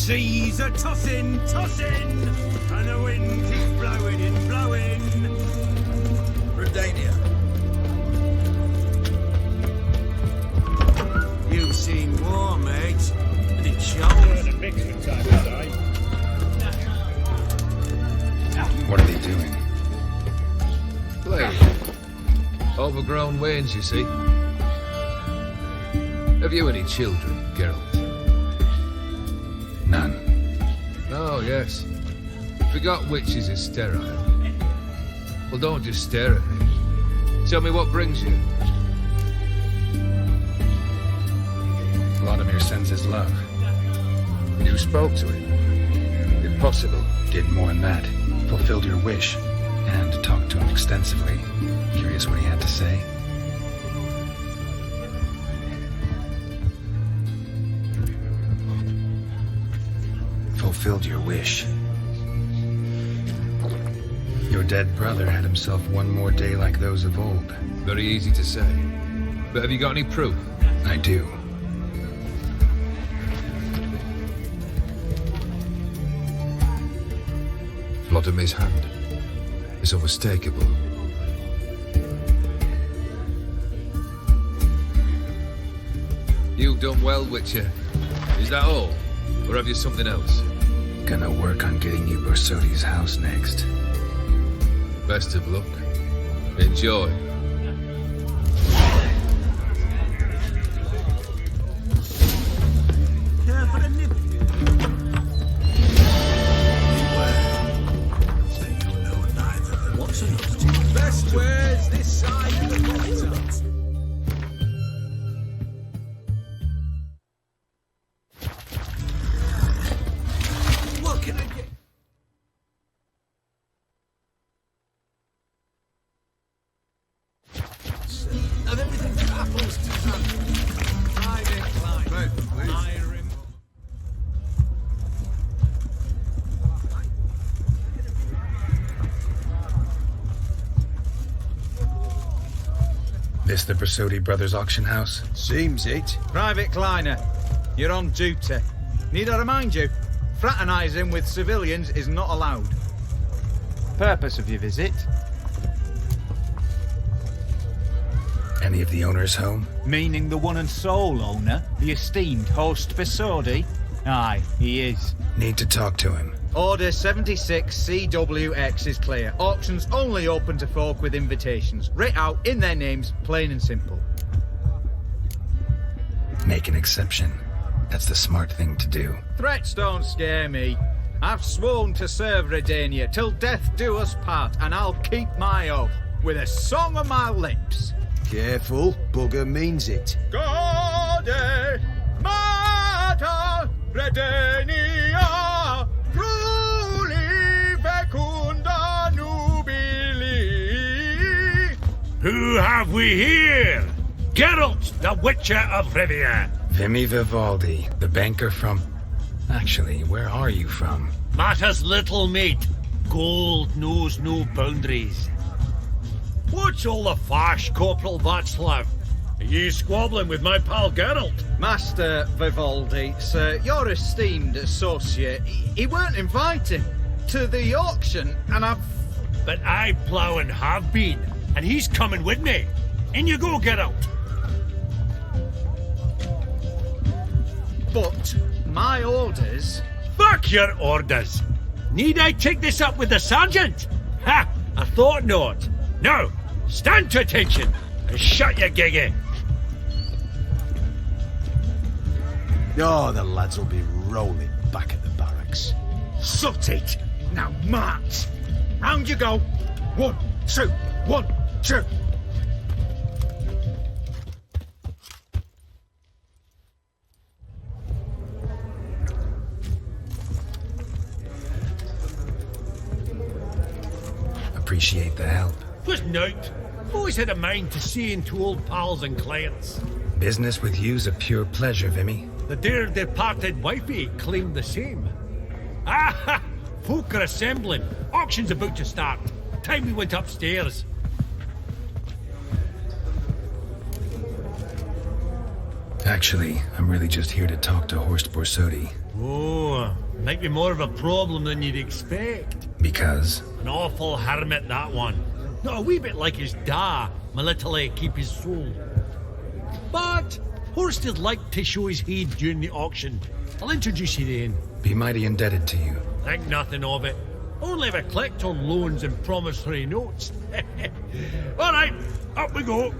seas are tossing, tossing, and the wind keeps blowing and blowing. Redania. You've seen war, mate, and it shows. What are they doing? Playing. Overgrown wains, you see. Have you any children, Geralt? None. Oh, yes. Forgot witches are sterile. Well, don't just stare at me. Tell me what brings you. Vladimir sends his love. You spoke to him. Impossible. Did more than that. Fulfilled your wish. And talked to him extensively. Curious what he had to say. Fulfilled your wish. Your dead brother had himself one more day like those of old. Very easy to say. But have you got any proof? I do. Vladimir's hand is unmistakable. You've done well, Witcher. Is that all? Or have you something else? Gonna work on getting you Borsodi's house next. Best of luck. Enjoy. Care for the nip. What's it? Best wares this side of the water. What can I get? Of everything from apples to private client. This the Borsodi Brothers auction house? Seems it. Private Kleiner, you're on duty. Need I remind you, fraternising with civilians is not allowed. Purpose of your visit? Any of the owners home? Meaning the one and sole owner, the esteemed host Borsodi? Aye, he is. Need to talk to him. Order 76 CWX is clear. Auctions only open to folk with invitations. Writ out in their names, plain and simple. Make an exception. That's the smart thing to do. Threats don't scare me. I've sworn to serve Redania till death do us part, and I'll keep my oath with a song on my lips. Careful, bugger means it. Gode Mata Redania Truli Fecunda Nubili. Who have we here? Geralt, the Witcher of Rivia. Vimy Vivaldi, the banker from... Actually, where are you from? Matters little, mate. Gold knows no boundaries. What's all the fash, Corporal Václav? Are you squabbling with my pal Geralt? Master Vivaldi, sir, your esteemed associate, he weren't invited to the auction, and I've... But I plough and have been, and he's coming with me. In you go, Geralt. But my orders... Fuck your orders. Need I take this up with the sergeant? Ha! I thought not. Now, stand to attention and shut your giggy. Oh, the lads will be rolling back at the barracks. Sut it! Now march! Round you go! 1, 2, 1, 2! Appreciate the help. Was nowt. Always had a mind to see into old pals and clients. Business with you's a pure pleasure, Vimy. The dear departed wifey claimed the same. Ah! Folk are assembling. Auction's about to start. Time we went upstairs. Actually, I'm really just here to talk to Horst Borsodi. Oh, might be more of a problem than you'd expect. Because? An awful hermit, that one. Not a wee bit like his da, my little keep his soul. But Horst is like to show his head during the auction. I'll introduce you then. Be mighty indebted to you. Think nothing of it. Only if I collect on loans and promissory notes. All right, up we go.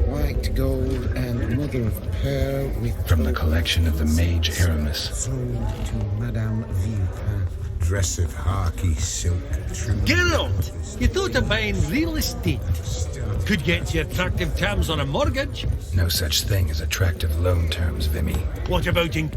White gold and mother of pearl with From the collection of the mage Aramis. sold to Madame Villepin. Dress of harky silk. True. Geralt, you thought of buying real estate. Could get you attractive terms on a mortgage. No such thing as attractive loan terms, Vimy. What about in...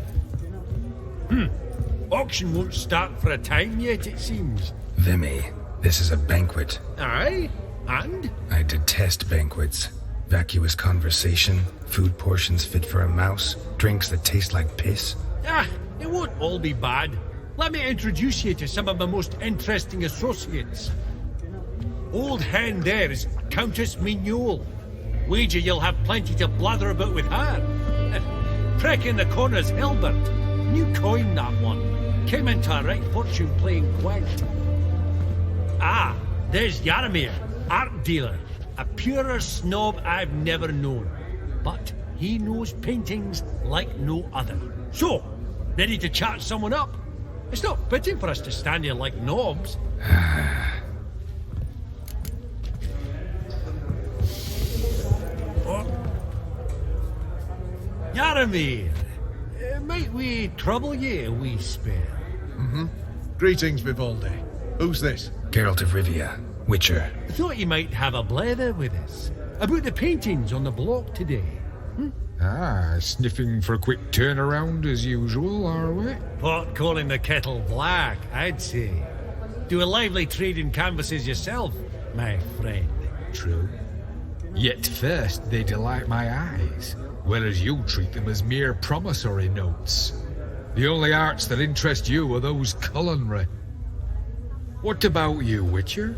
Auction won't start for a time yet, it seems. Vimy, this is a banquet. Aye, and? I detest banquets. Vacuous conversation, food portions fit for a mouse, drinks that taste like piss. Ah, it won't all be bad. Let me introduce you to some of my most interesting associates. Old hen there is Countess Mignole. Wager you'll have plenty to blather about with her. Prick in the corner's Hilbert. New coin, that one. Came into a right fortune playing quite. Ah, there's Yaramir, art dealer. A purer snob I've never known. But he knows paintings like no other. So, ready to chat someone up? It's not fitting for us to stand here like knobs. Oh. Yaramir, might we trouble ye a wee spell? Greetings, Vivaldi. Who's this? Geralt of Rivia, Witcher. I thought you might have a blather with us about the paintings on the block today. Ah, sniffing for a quick turnaround as usual, are we? Pot calling the kettle black, I'd say. Do a lively trade in canvases yourself, my friend. True. Yet first they delight my eyes, whereas you treat them as mere promissory notes. The only arts that interest you are those culinary. What about you, Witcher?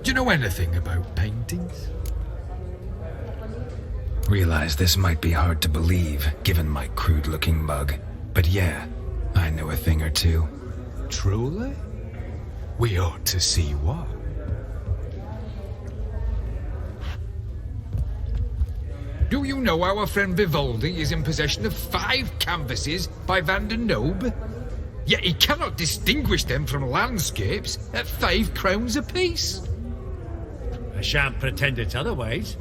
Do you know anything about paintings? Realize this might be hard to believe, given my crude-looking mug. But yeah, I know a thing or two. Truly? We ought to see what. Do you know our friend Vivaldi is in possession of 5 canvases by Van der Noob? Yet he cannot distinguish them from landscapes at 5 crowns apiece. I shan't pretend it's otherwise.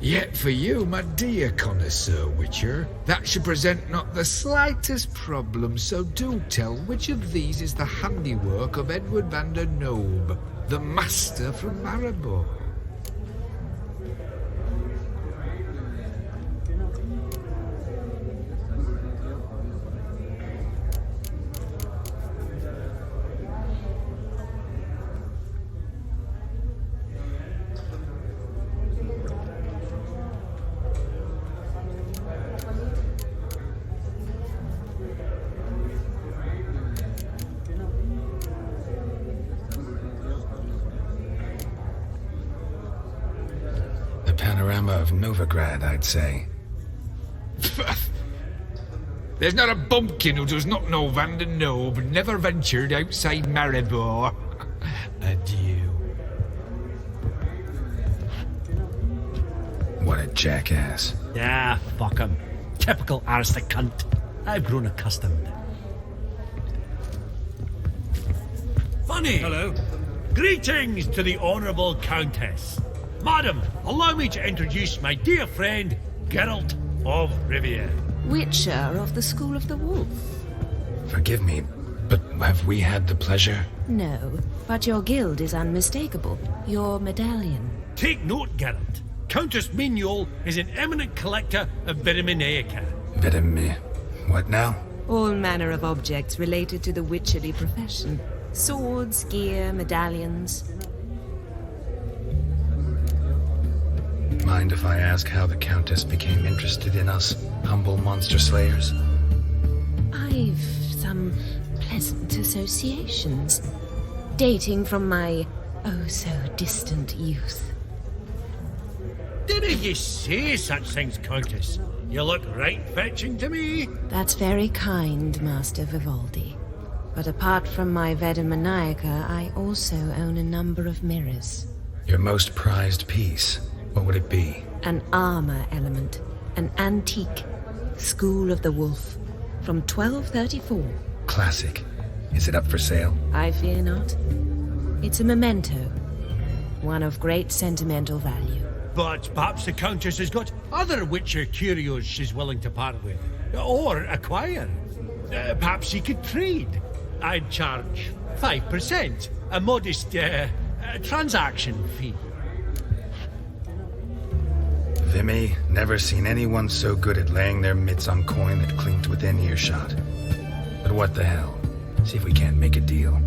Yet for you, my dear connoisseur Witcher, that should present not the slightest problem, so do tell which of these is the handiwork of Edward van der Noob, the master from Maribor. Panorama of Novigrad, I'd say. There's not a bumpkin who does not know Van der Noob never ventured outside Maribor. Adieu. What a jackass. Ah, fuck him. Typical arstic cunt. I've grown accustomed. Funny. Hello. Greetings to the Honourable Countess. Madam, allow me to introduce my dear friend, Geralt of Rivia. Witcher of the School of the Wolf. Forgive me, but have we had the pleasure? No, but your guild is unmistakable. Your medallion. Take note, Geralt. Countess Mignole is an eminent collector of Vitaminaica. What now? All manner of objects related to the witcherly profession. Swords, gear, medallions. Mind if I ask how the Countess became interested in us, humble monster slayers? I've some pleasant associations, dating from my oh-so-distant youth. didn't you say such things, Countess? You look right fetching to me. That's very kind, Master Vivaldi. But apart from my Veda Maniaca, I also own a number of mirrors. Your most prized piece, what would it be? An armor element. An antique. School of the Wolf. From 1234. Classic. Is it up for sale? I fear not. It's a memento. One of great sentimental value. But perhaps the Countess has got other Witcher curios she's willing to part with. Or acquire. Perhaps she could trade. I'd charge 5%. A modest transaction fee. Vimy, never seen anyone so good at laying their mitts on coin that clinked within earshot. But what the hell? See if we can't make a deal.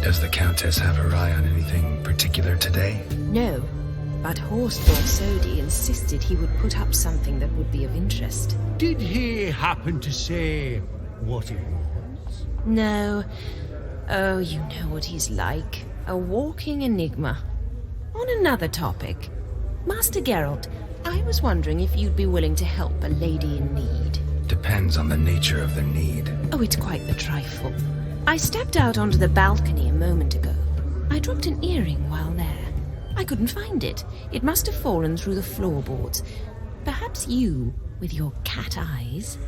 Does the Countess have her eye on anything particular today? No, but Horsthorpe Sodi insisted he would put up something that would be of interest. Did he happen to say what it was? No. Oh, you know what he's like. A walking enigma. On another topic. Master Geralt, I was wondering if you'd be willing to help a lady in need. Depends on the nature of the need. Oh, it's quite the trifle. I stepped out onto the balcony a moment ago. I dropped an earring while there. I couldn't find it. It must have fallen through the floorboards. Perhaps you, with your cat eyes.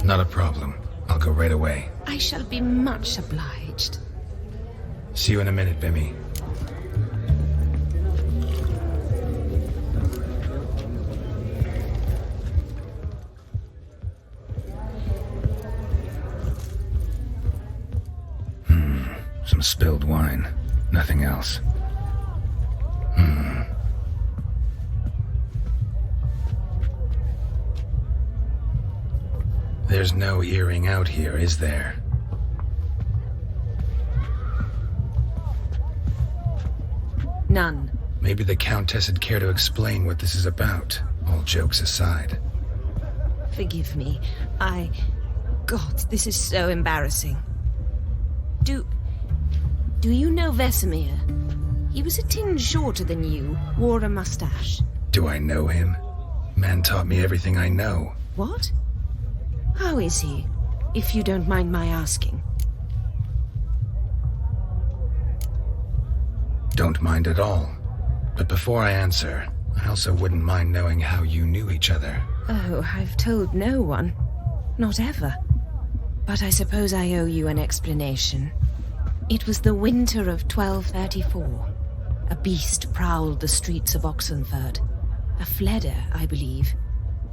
Not a problem. I'll go right away. I shall be much obliged. See you in a minute, Vimy. Some spilled wine. Nothing else. There's no earring out here, is there? None. Maybe the Countess would care to explain what this is about, all jokes aside. Forgive me. God, this is so embarrassing. Do you know Vesemir? He was a tinge shorter than you, wore a mustache. Do I know him? Man taught me everything I know. What? How is he, if you don't mind my asking? Don't mind at all. But before I answer, I also wouldn't mind knowing how you knew each other. Oh, I've told no one. Not ever. But I suppose I owe you an explanation. It was the winter of 1234. A beast prowled the streets of Oxenford. A fleder, I believe.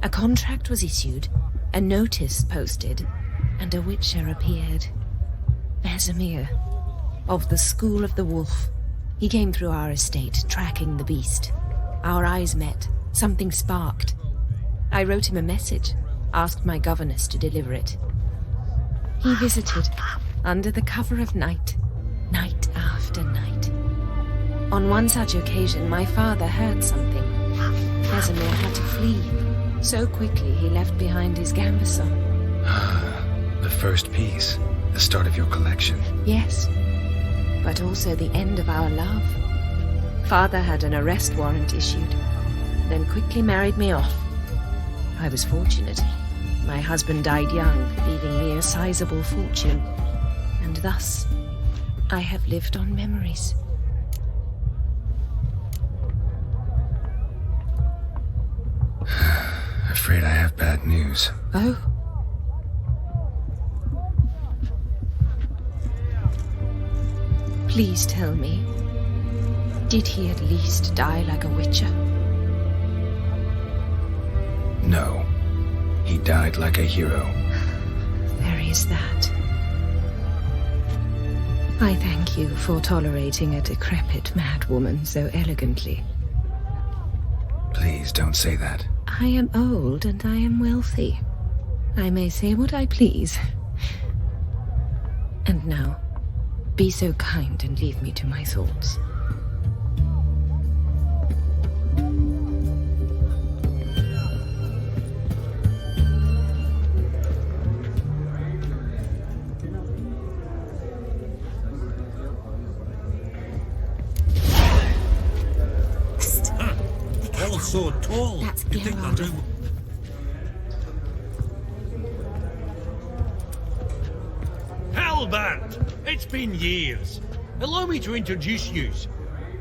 A contract was issued, a notice posted, and a witcher appeared. Vesemir, of the School of the Wolf. He came through our estate, tracking the beast. Our eyes met. Something sparked. I wrote him a message, asked my governess to deliver it. He visited, under the cover of night, night after night. On one such occasion, my father heard something. Vesemir had to flee. So quickly, he left behind his gambeson. The first piece, the start of your collection. Yes, but also the end of our love. Father had an arrest warrant issued, then quickly married me off. I was fortunate. My husband died young, leaving me a sizable fortune. And thus, I have lived on memories. Afraid I have bad news. Oh? Please tell me, did he at least die like a witcher? No. He died like a hero. There is that. I thank you for tolerating a decrepit madwoman so elegantly. Please don't say that. I am old and I am wealthy. I may say what I please. And now, be so kind and leave me to my thoughts. All so tall. That's You think Geralt. they're doing... Halbert! It's been years. Allow me to introduce yous.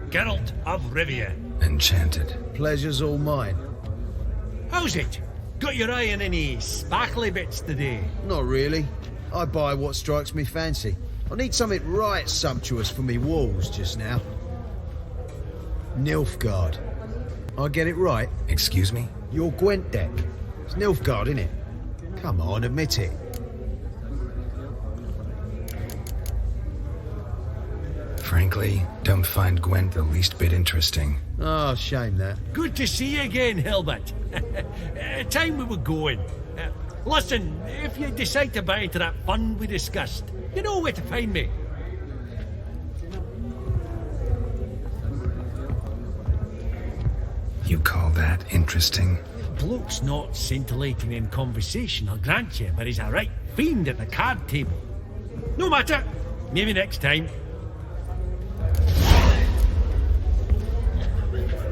Geralt of Rivia. Enchanted. Pleasure's all mine. How's it? Got your eye on any sparkly bits today? Not really. I buy what strikes me fancy. I need something right sumptuous for me walls just now. Nilfgaard. I get it right? Excuse me? Your Gwent deck. It's Nilfgaard, innit? Come on, admit it. Frankly, don't find Gwent the least bit interesting. Oh, shame that. Good to see you again, Hilbert. Time we were going. Listen, if you decide to buy into that fund we discussed, you know where to find me. You call that interesting? Bloke's not scintillating in conversation, I'll grant you, but he's a right fiend at the card table. No matter. Maybe next time.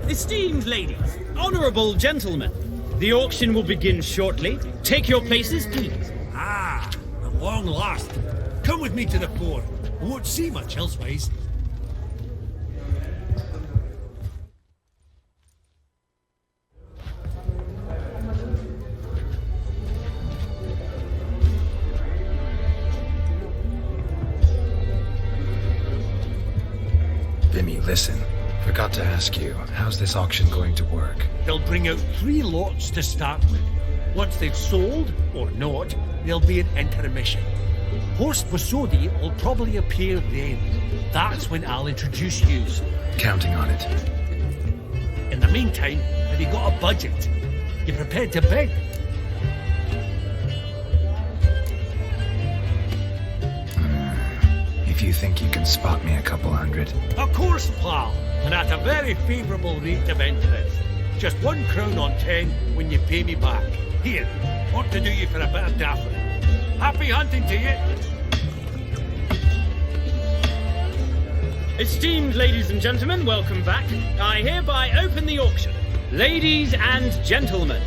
Esteemed ladies, honourable gentlemen, the auction will begin shortly. Take your places, please. Ah, at long last. Come with me to the fore. I won't see much elsewise. Vimy, listen. Forgot to ask you, how's this auction going to work? They'll bring out 3 lots to start with. Once they've sold, or not, there'll be an intermission. Horst Basodi will probably appear then. That's when I'll introduce yous. Counting on it. In the meantime, have you got a budget? You prepared to bid? If you think you can spot me a couple hundred. Of course, pal, and at a very favourable rate of interest. Just 1 crown on 10 when you pay me back. Here, ought to do you for a bit of daffing. Happy hunting to you. Esteemed ladies and gentlemen, welcome back. I hereby open the auction. Ladies and gentlemen,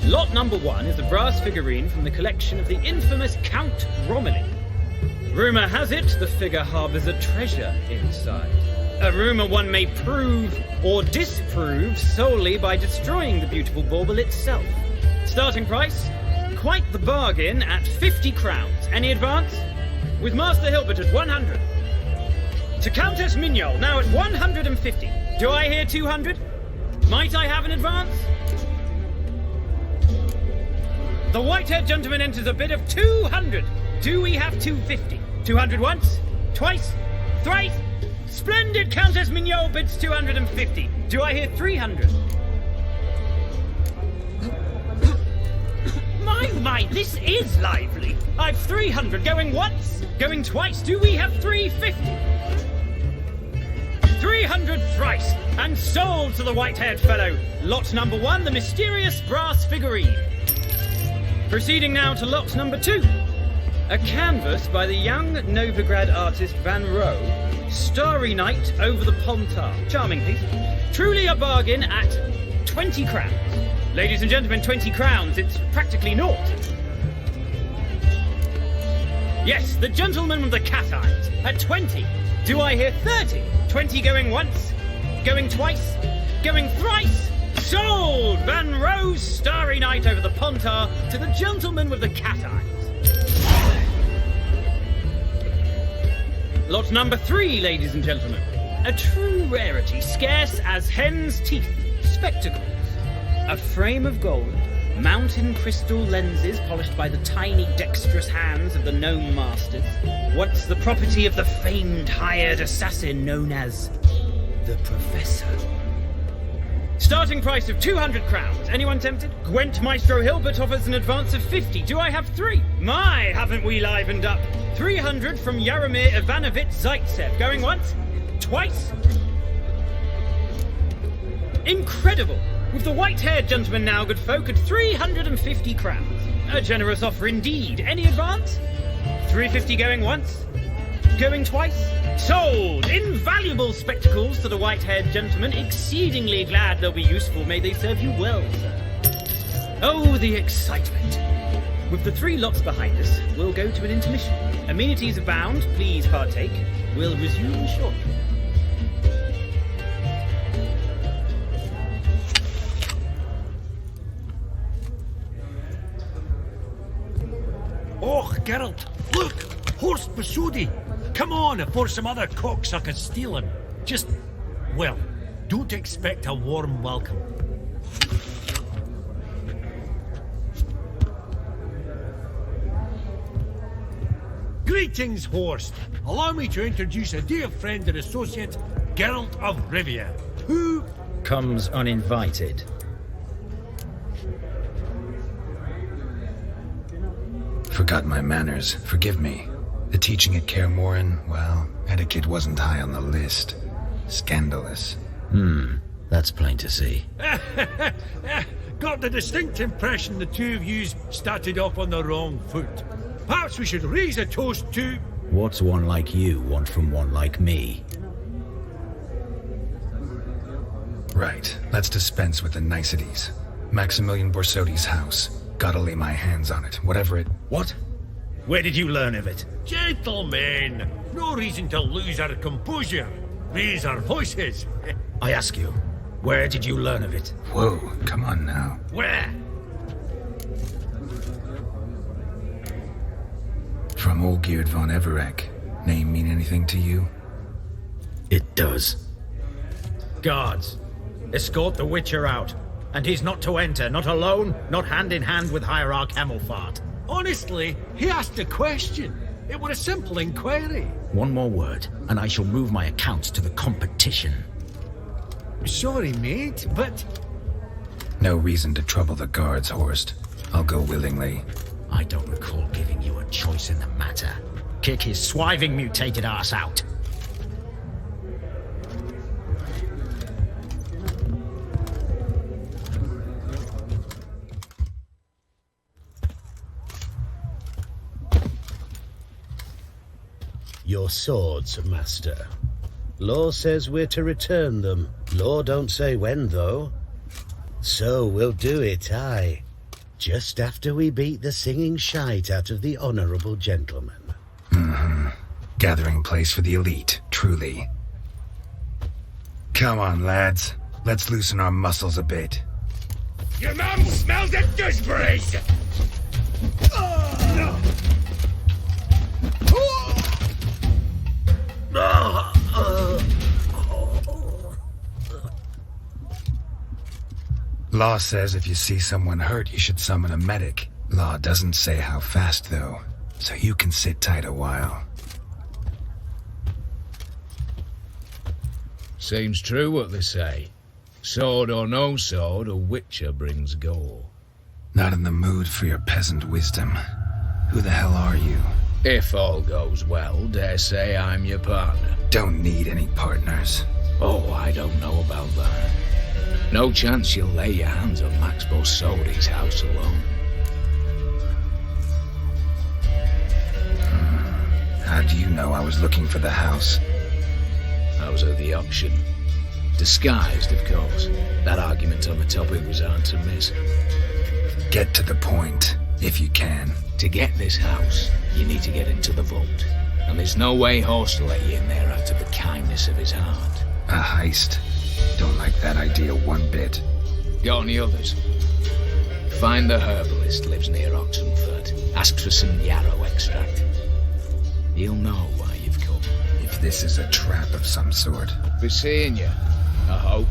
lot number 1 is a brass figurine from the collection of the infamous Count Romilly. Rumour has it the figure harbours a treasure inside. A rumour one may prove or disprove solely by destroying the beautiful bauble itself. Starting price? Quite the bargain at 50 crowns. Any advance? With Master Hilbert at 100. To Countess Mignol, now at 150. Do I hear 200? Might I have an advance? The white-haired gentleman enters a bid of 200. Do we have 250? 200 once? Twice? Thrice? Splendid! Countess Mignol bids 250. Do I hear 300? My, this is lively. I've 300 going once, going twice. Do we have 350? 300 thrice, and sold to the white-haired fellow. Lot number 1, the mysterious brass figurine. Proceeding now to lot number 2. A canvas by the young Novigrad artist Van Rohe, Starry Night over the Pontar. Charming piece. Truly a bargain at 20 crowns. Ladies and gentlemen, 20 crowns, it's practically naught. Yes, the gentleman with the cat eyes, at 20. Do I hear 30? 20 going once, going twice, going thrice. Sold! Van Rohe's Starry Night over the Pontar to the gentleman with the cat eyes. Lot number 3, ladies and gentlemen. A true rarity, scarce as hen's teeth. Spectacles. A frame of gold, mountain crystal lenses polished by the tiny dexterous hands of the gnome masters. Once the property of the famed hired assassin known as the Professor. Starting price of 200 crowns. Anyone tempted? Gwent Maestro Hilbert offers an advance of 50. Do I have 3? My, haven't we livened up? 300 from Yaromir Ivanovich Zaitsev. Going once? Twice? Incredible! With the white-haired gentleman now, good folk, at 350 crowns. A generous offer indeed. Any advance? 350 going once? Going twice? Sold! Invaluable spectacles to the white-haired gentleman. Exceedingly glad they'll be useful. May they serve you well, sir. Oh, the excitement. With the 3 lots behind us, we'll go to an intermission. Amenities abound. Please partake. We'll resume shortly. Oh, Geralt, look! Horst Basudi! Come on, before some other cocksuckers steal him. Just, well, don't expect a warm welcome. Greetings, Horst. Allow me to introduce a dear friend and associate, Geralt of Rivia, who comes uninvited. Forgot my manners. Forgive me. The teaching at Kaer Morhen, well, etiquette wasn't high on the list. Scandalous. That's plain to see. Got the distinct impression the two of yous started off on the wrong foot. Perhaps we should raise a toast to... What's one like you want from one like me? Right, let's dispense with the niceties. Maximilian Borsodi's house. Gotta lay my hands on it, whatever it... What? Where did you learn of it? Gentlemen, no reason to lose our composure. Raise our voices. I ask you, where did you learn of it? Whoa, come on now. Where? From Olgierd von Everek. Name mean anything to you? It does. Guards, escort the Witcher out. And he's not to enter, not alone, not hand in hand with Hierarch Hemelfart. Honestly, he asked a question. It was a simple inquiry. One more word, and I shall move my accounts to the competition. Sorry, mate, but... No reason to trouble the guards, Horst. I'll go willingly. I don't recall giving you a choice in the matter. Kick his swiving mutated ass out. Your swords, master. Law says we're to return them. Law don't say when, though. So we'll do it, aye. Just after we beat the singing shite out of the honourable gentleman. Gathering place for the elite, truly. Come on, lads. Let's loosen our muscles a bit. Your mum smells of gooseberries! Law says if you see someone hurt, you should summon a medic. Law doesn't say how fast, though, so you can sit tight a while. Seems true what they say. Sword or no sword, a witcher brings gore. Not in the mood for your peasant wisdom. Who the hell are you? If all goes well, dare say I'm your partner. Don't need any partners. Oh, I don't know about that. No chance you'll lay your hands on Max Borsodi's house alone. How do you know I was looking for the house? I was at the auction. Disguised, of course. That argument on the topic was hard to miss. Get to the point, if you can. To get this house, you need to get into the vault. And there's no way Horst will let you in there out of the kindness of his heart. A heist. Don't like that idea one bit. Got any others? Find the herbalist lives near Oxenford. Ask for some yarrow extract. He'll know why you've come. If this is a trap of some sort. Be seeing you, I hope.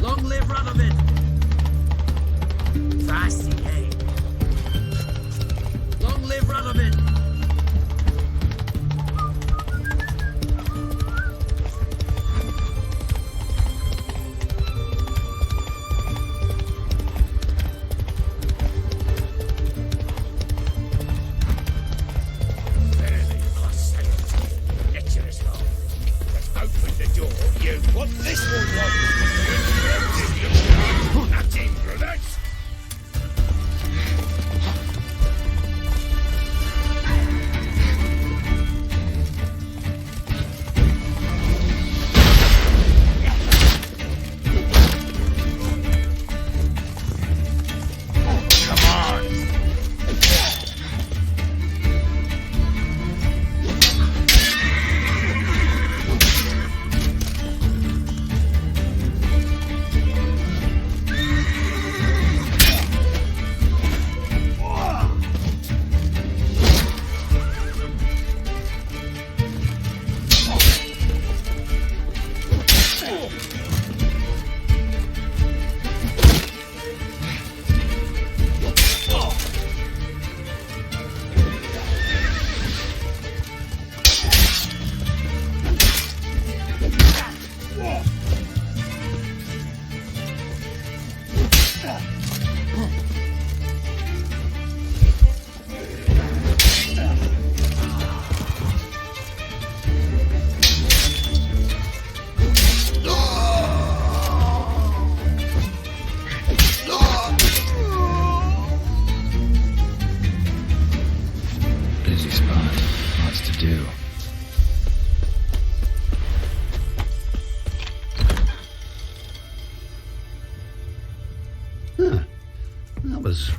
Long live Radovid! Fast again. Long live Radovid! What this one was? Nothing, brothers.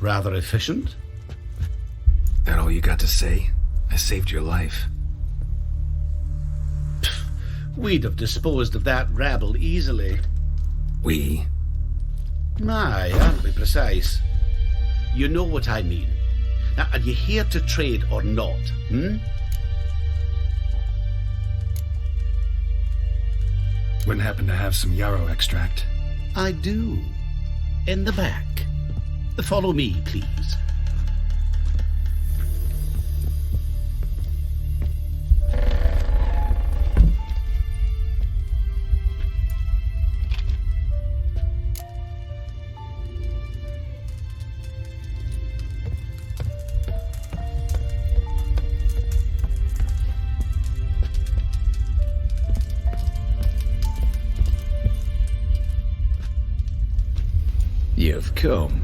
Rather efficient. That all you got to say? I saved your life. We'd have disposed of that rabble easily. We? Aye, aren't we precise? You know what I mean. Now, are you here to trade or not, Wouldn't happen to have some yarrow extract? I do. In the back. Follow me, please. You've come.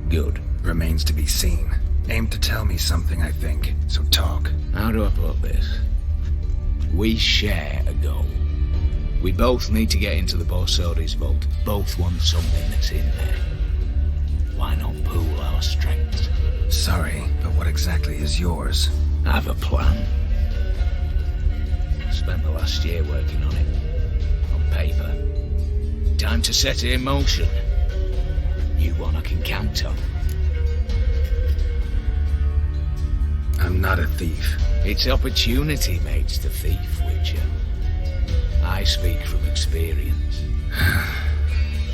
Good. Remains to be seen. Aim to tell me something, I think. So talk. How do I put this? We share a goal. We both need to get into the Borsodi's vault. Both want something that's in there. Why not pool our strengths? Sorry, but what exactly is yours? I have a plan. Spent the last year working on it. On paper. Time to set it in motion. You one I can count on. I'm not a thief. It's opportunity makes the thief, Witcher. I speak from experience.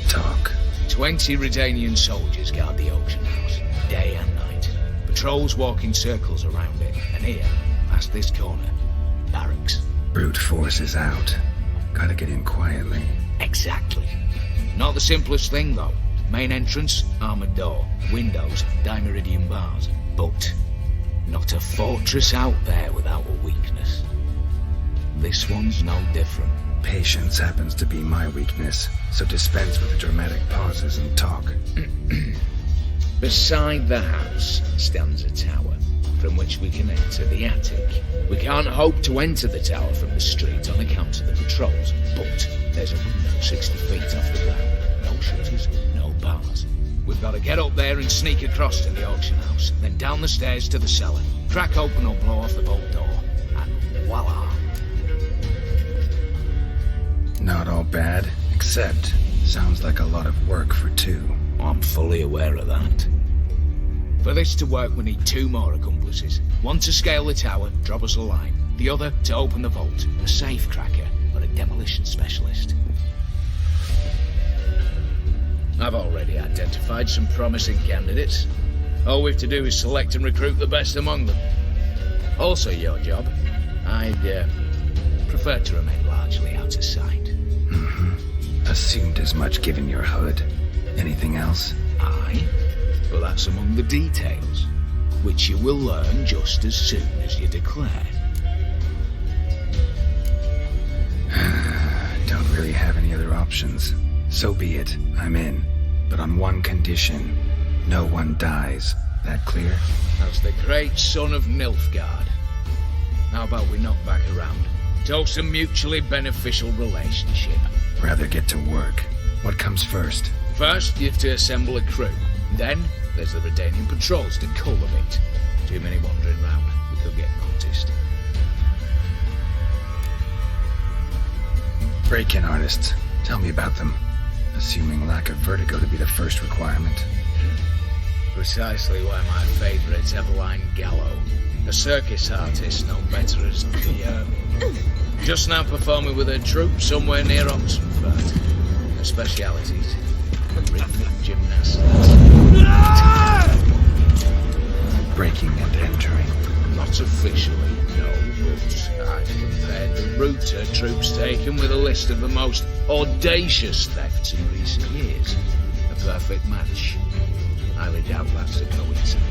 Talk. 20 Redanian soldiers guard the auction house, day and night. Patrols walk in circles around it, and here, past this corner, barracks. Brute force is out. Gotta get in quietly. Exactly. Not the simplest thing, though. Main entrance, armored door, windows, dimeridium bars. But not a fortress out there without a weakness. This one's no different. Patience happens to be my weakness, so dispense with the dramatic pauses and talk. Beside the house stands a tower, from which we can enter the attic. We can't hope to enter the tower from the street on account of the patrols, but there's a window 60 feet off the ground. No shutters, no bars. We've got to get up there and sneak across to the auction house, then down the stairs to the cellar, crack open or blow off the vault door, and voila! Not all bad, except sounds like a lot of work for two. I'm fully aware of that. For this to work, we need 2 more accomplices. One to scale the tower, drop us a line. The other to open the vault, a safe cracker or a demolition specialist. identified some promising candidates. All we have to do is select and recruit the best among them. Also your job. I'd prefer to remain largely out of sight. Assumed as much given your hood. Anything else? Aye. Well, that's among the details, which you will learn just as soon as you declare. Don't really have any other options. So be it. I'm in. But on one condition. No one dies. That clear? As the great son of Nilfgaard. How about we knock back around? Toast a mutually beneficial relationship. Rather get to work. What comes first? First, you have to assemble a crew. Then, there's the Redanian patrols to cull a bit. Too many wandering round. We could get noticed. Break-in artists. Tell me about them. Assuming lack of vertigo to be the first requirement. Precisely why my favourite's Eveline Gallo. A circus artist known better as the just now performing with her troupe somewhere near Oxenford. Her specialities: rhythmic gymnastics. Breaking and entering. Not officially, no, but I've compared the route her troupe's taken with a list of the most audacious thefts in recent years. A perfect match. Highly doubt that's a coincidence.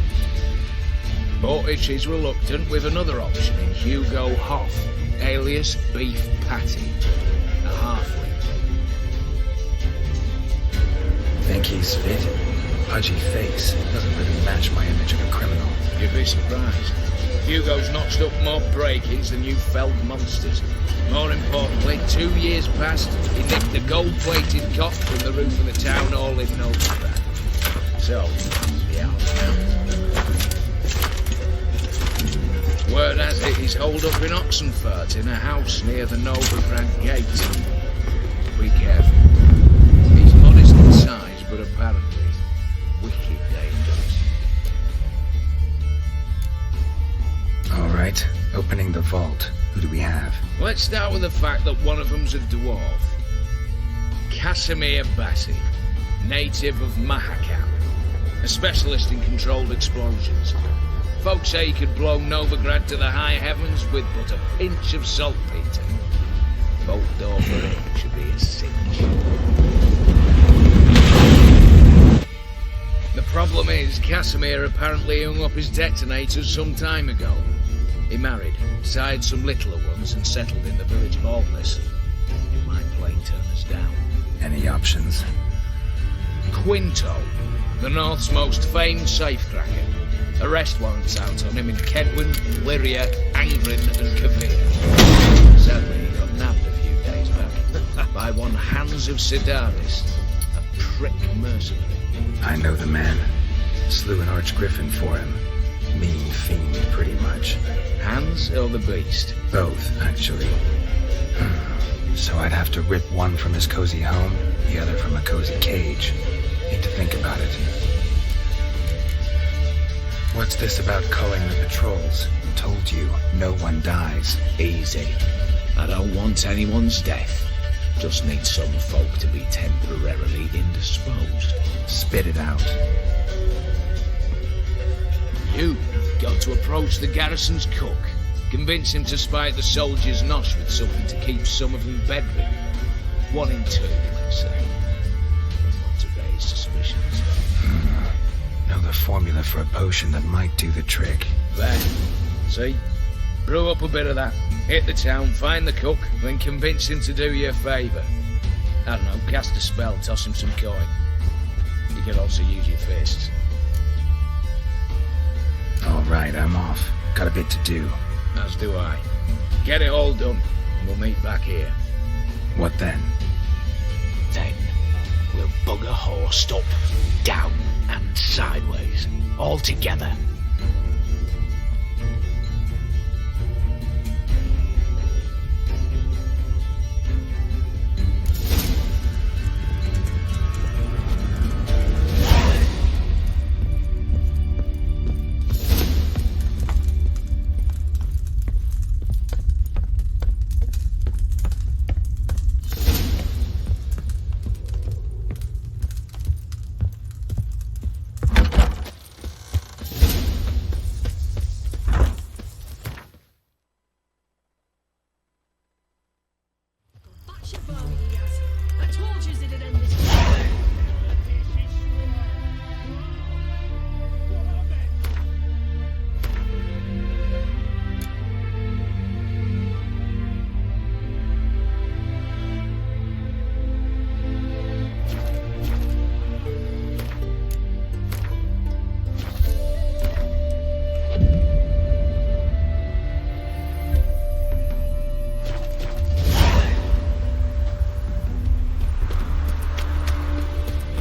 But she's reluctant with another option in Hugo Hoff, alias Beef Patty, a halfling. Think he's fit? Pudgy face doesn't really match my image of a criminal. You'd be surprised. Hugo's notched up more break-ins than you felled monsters. More importantly, 2 years past, he nicked a gold-plated cot from the roof of the town hall in Novigrad. So, yeah. Word has it he's holed up in Oxenfurt in a house near the Novigrad gate. Be careful. He's modest in size, but apparently wicked dangerous. All right, opening the vault. Who do we have? Let's start with the fact that one of them's a dwarf. Casimir Bassi, native of Mahakam. A specialist in controlled explosions. Folks say he could blow Novigrad to the high heavens with but a pinch of saltpeter. Bolt door for him should be a cinch. The problem is, Casimir apparently hung up his detonators some time ago. He married, sired some littler ones, and settled in the village of Aldness. It might plain turn us down. Any options? Quinto, the North's most famed safecracker. Arrest warrants out on him in Kedwin, Lyria, Angrin, and Kavir. Sadly, he got nabbed a few days back by one Hans of Sidaris, a prick mercenary. I know the man. Slew an archgriffin for him. Mean fiend, pretty much. Hans or the beast? Both, actually. So I'd have to rip one from his cozy home, the other from a cozy cage. Need to think about it. What's this about culling the patrols? Told you, no one dies. Easy. I don't want anyone's death. Just need some folk to be temporarily indisposed. Spit it out. You've got to approach the garrison's cook. Convince him to spite the soldiers' nosh with something to keep some of them bedridden. 1 in 2, let's say. Not to raise suspicions. Know the formula for a potion that might do the trick. There. See? Brew up a bit of that. Hit the town, find the cook, then convince him to do you a favour. I don't know, cast a spell, toss him some coin. You can also use your fists. All right, I'm off. Got a bit to do. As do I. Get it all done, and we'll meet back here. What then? Then we'll bugger horsed up, down, and sideways, all together.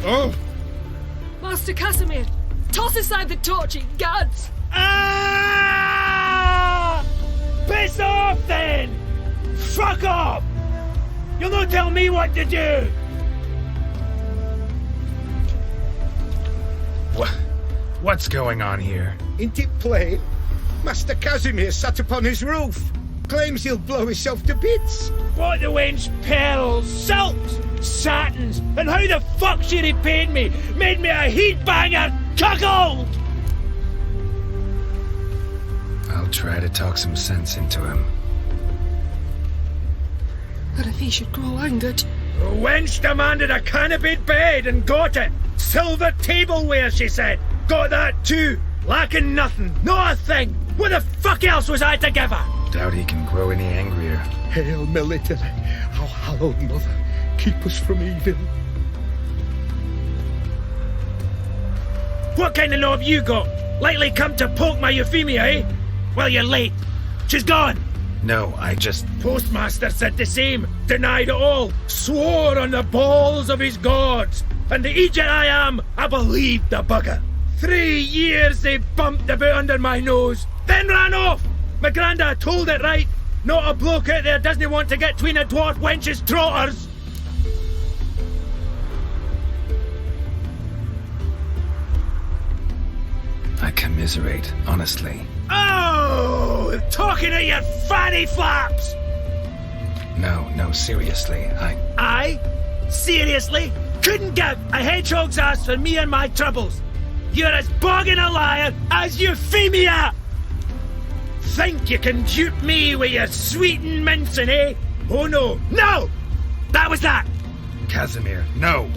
Oh! Master Casimir, toss aside the torch, it guards! Ah! Piss off then! Fuck off! You'll not tell me what to do! What's going on here? Ain't it plain? Master Casimir sat upon his roof. Claims he'll blow himself to bits. What the wench pearls, silks, satins, and how the fuck she repaid me? Made me a heat banger, cuckold! I'll try to talk some sense into him. But if he should grow angered... The wench demanded a canopied bed and got it. Silver tableware, she said. Got that too. Lacking nothing. Not a thing. What the fuck else was I to give her? Doubt he can grow any angrier. Hail military, our hallowed mother, keep us from evil. What kind of knob you got? Likely come to poke my Euphemia, eh? Well, you're late. She's gone. No, I just... Postmaster said the same. Denied it all. Swore on the balls of his gods. And the idiot I am, I believed the bugger. 3 years they bumped about under my nose, then ran off. My granda told it right. Not a bloke out there doesn't want to get tween a dwarf wench's trotters. I commiserate, honestly. Oh, talking of your fanny flaps. No, seriously, I? Seriously? Couldn't give a hedgehog's ass for me and my troubles. You're as bogging a liar as Euphemia! Think you can dupe me with your sweet and mincing, eh? Oh no, no! That was that! Casimir, no!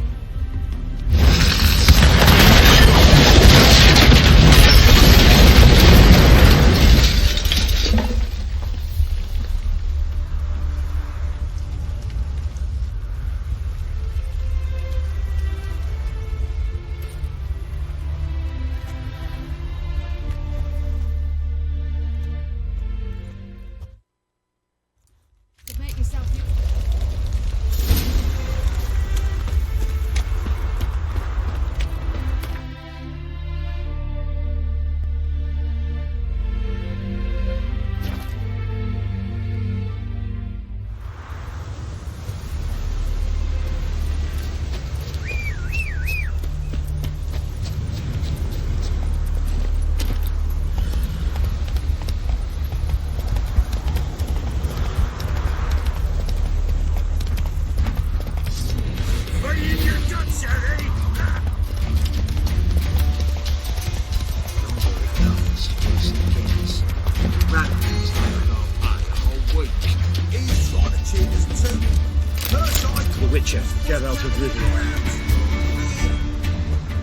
Get out of Rivia.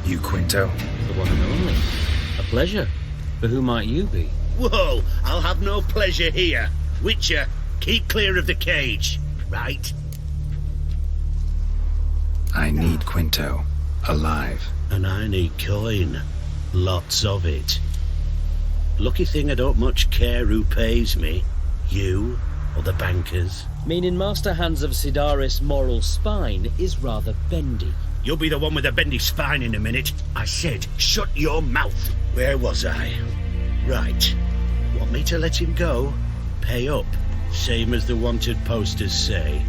You Quinto? The one and only. A pleasure. But who might you be? Whoa, I'll have no pleasure here. Witcher, keep clear of the cage, right? I need Quinto. Alive. And I need coin. Lots of it. Lucky thing I don't much care who pays me. You or the bankers. Meaning Master Hans of Sidaris' moral spine is rather bendy. You'll be the one with the bendy spine in a minute. I said, shut your mouth. Where was I? Right. Want me to let him go? Pay up. Same as the wanted posters say.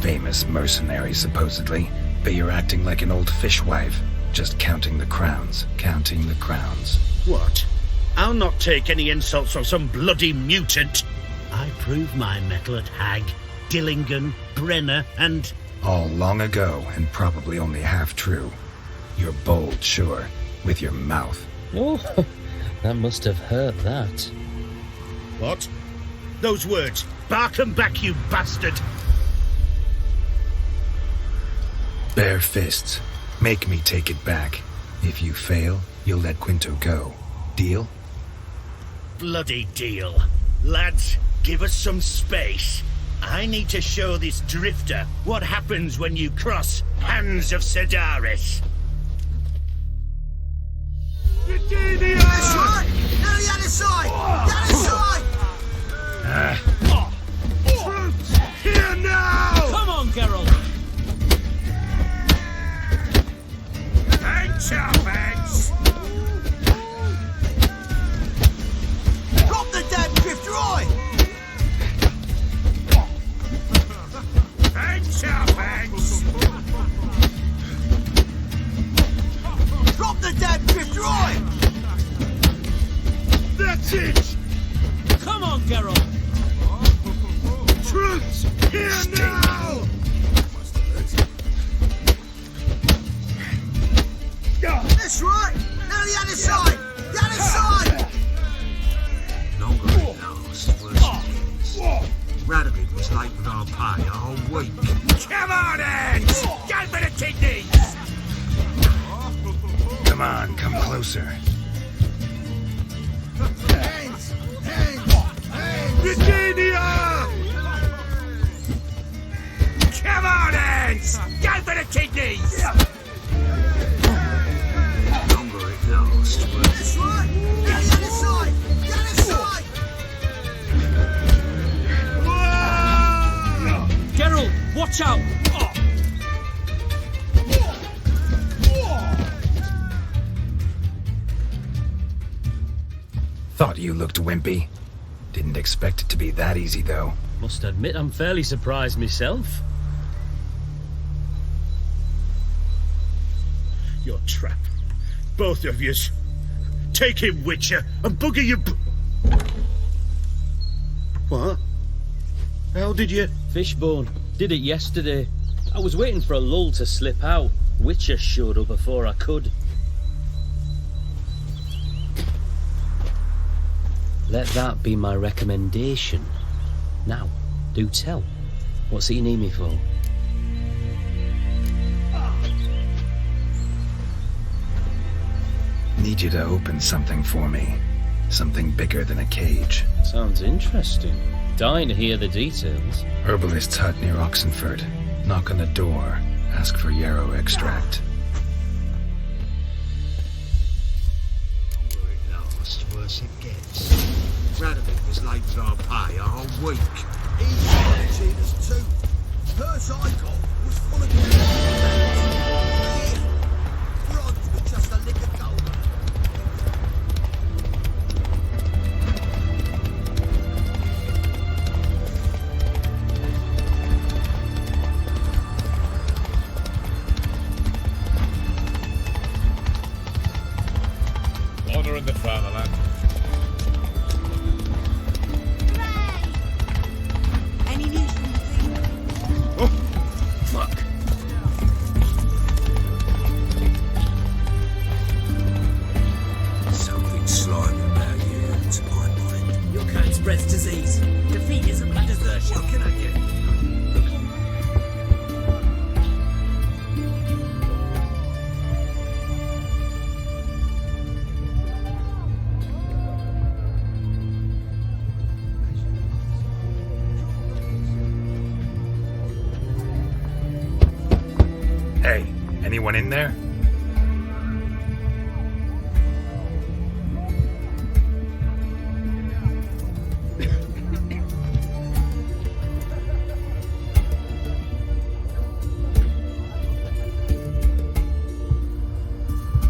Famous mercenary, supposedly. But you're acting like an old fishwife. Just counting the crowns. Counting the crowns. What? I'll not take any insults from some bloody mutant. I prove my mettle at Hag, Dillingen, Brenner, and... All long ago, and probably only half true. You're bold, sure, with your mouth. Oh, that must have hurt that. What? Those words. Bark them back, you bastard. Bare fists. Make me take it back. If you fail, you'll let Quinto go. Deal? Bloody deal. Lads, give us some space. I need to show this drifter what happens when you cross Hands of Sidaris. This way! No, the other side! The other side! was late with our pay a whole week. Come on, Eds! Go for the kidneys! Come on, come closer. Hands! Hands! Hands! Virginia! Come on, Eds! Go for the kidneys! Longer it lasts, That's right! Get the other side! The other side! Gerald, watch out! Thought you looked wimpy. Didn't expect it to be that easy, though. Must admit I'm fairly surprised myself. You're trapped. Both of yous. Take him, Witcher, and bugger your... What? How did you... Fishbone. Did it yesterday. I was waiting for a lull to slip out. Witcher showed up before I could. Let that be my recommendation. Now, do tell. What's it you need me for? Need you to open something for me. Something bigger than a cage. Sounds interesting. Dying to hear the details. Herbalist's hut near Oxenford. Knock on the door. Ask for yarrow extract. Longer it lasts, worse it gets. Radovic was late with our pay a whole week. He's got the cheaters too. Purse I got was full of bronze with just a lick of gold. Honor in the fatherland. Any news from the team? Fuck. Something slimy about you, to my mind. Your kind spreads disease. Defeat isn't a desertion. What can I get? Hey, anyone in there?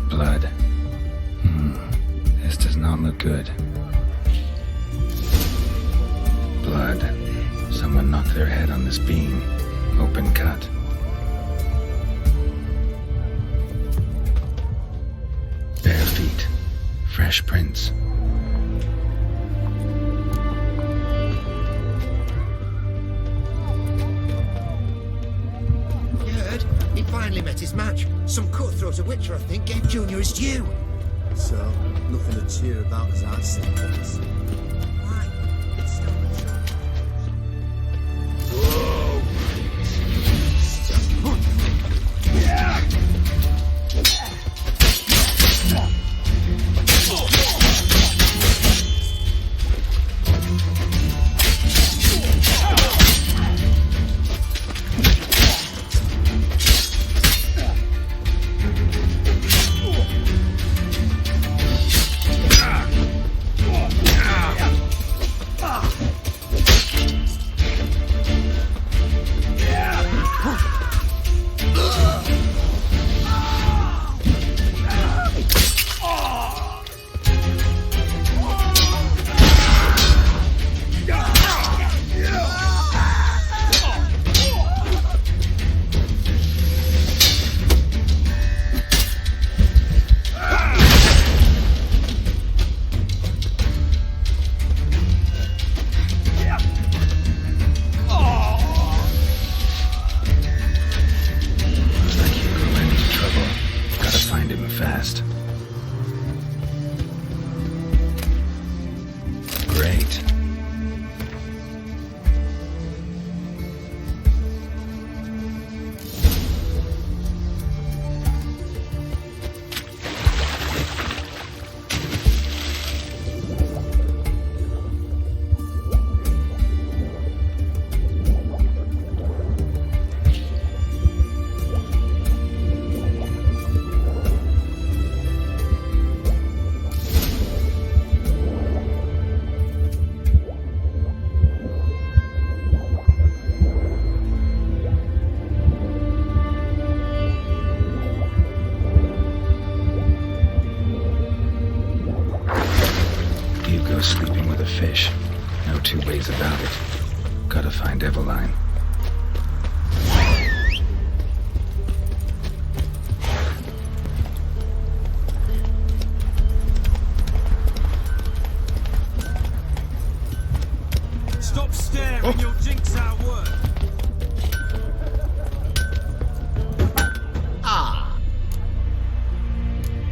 Blood. This does not look good. Blood. Someone knocked their head on this beam. Open cut. Bare feet. Fresh prints. You heard? He finally met his match. Some cutthroat Witcher, I think, gave Junior his due. So, nothing to cheer about as I see things. to find Eveline. Stop staring, you'll jinx our work.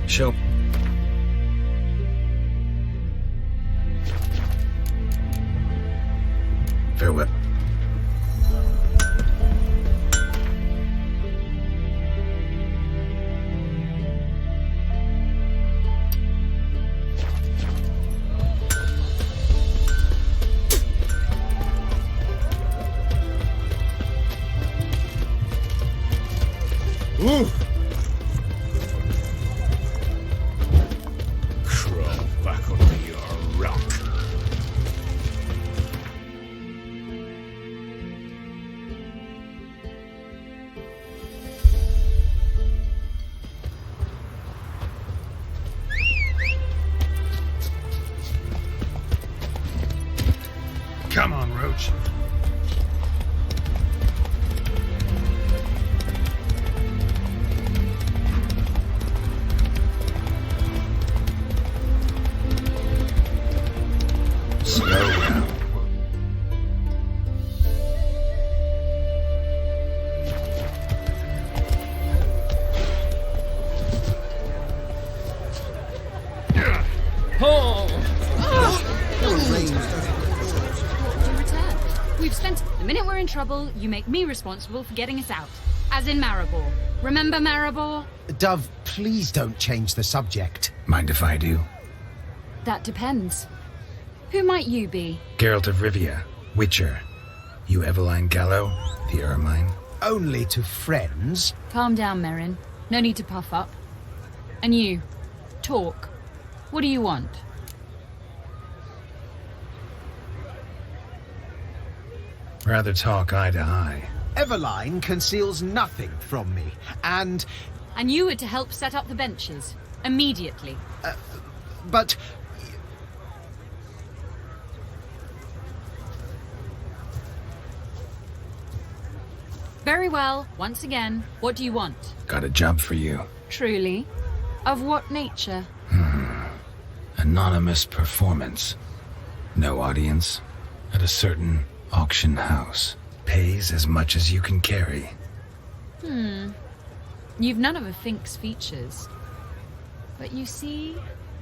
Show. Farewell. Ooh. Crawl back under your rock. Come on, Roach. Slow down. We've spent... The minute we're in trouble, you make me responsible for getting us out. As in Maribor. Remember Maribor? Dove, please don't change the subject. Mind if I do? That depends. Who might you be? Geralt of Rivia, Witcher. You Eveline Gallo, the Ermine? Only to friends. Calm down, Merrin. No need to puff up. And you, talk. What do you want? Rather talk eye to eye. Eveline conceals nothing from me, and... And you were to help set up the benches. Immediately. But... Very well. Once again, what do you want? Got a job for you. Truly? Of what nature? Anonymous performance. No audience. At a certain auction house. Pays as much as you can carry. You've none of a Fink's features. But you see,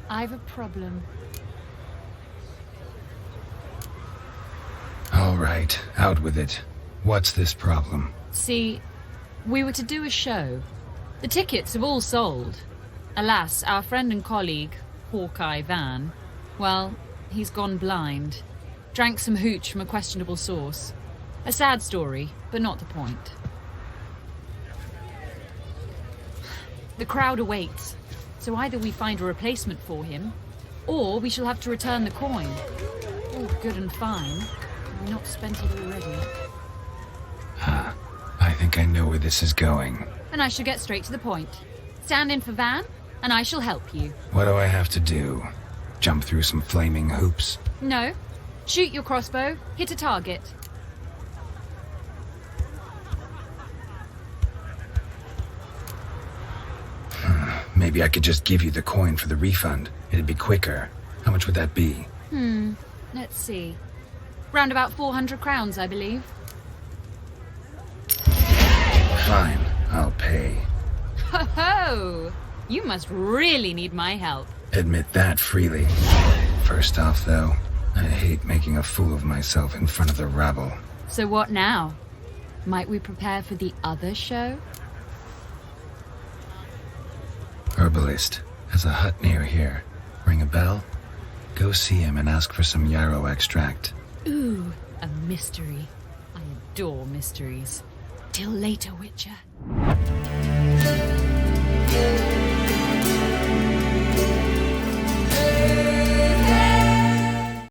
I've a problem. All right, out with it. What's this problem? See, we were to do a show. The tickets have all sold. Alas, our friend and colleague, Hawkeye Van, well, he's gone blind. Drank some hooch from a questionable source. A sad story, but not the point. The crowd awaits, so either we find a replacement for him, or we shall have to return the coin. All good and fine. We've not spent it already. I think I know where this is going. And I shall get straight to the point. Stand in for Van, and I shall help you. What do I have to do? Jump through some flaming hoops? No. Shoot your crossbow, hit a target. Maybe I could just give you the coin for the refund. It'd be quicker. How much would that be? Let's see. Round about 400 crowns, I believe. Fine, I'll pay. Ho ho! You must really need my help. Admit that freely. First off, though, I hate making a fool of myself in front of the rabble. So what now? Might we prepare for the other show? Herbalist has a hut near here. Ring a bell? Go see him and ask for some yarrow extract. Ooh, a mystery. I adore mysteries. Till later, Witcher.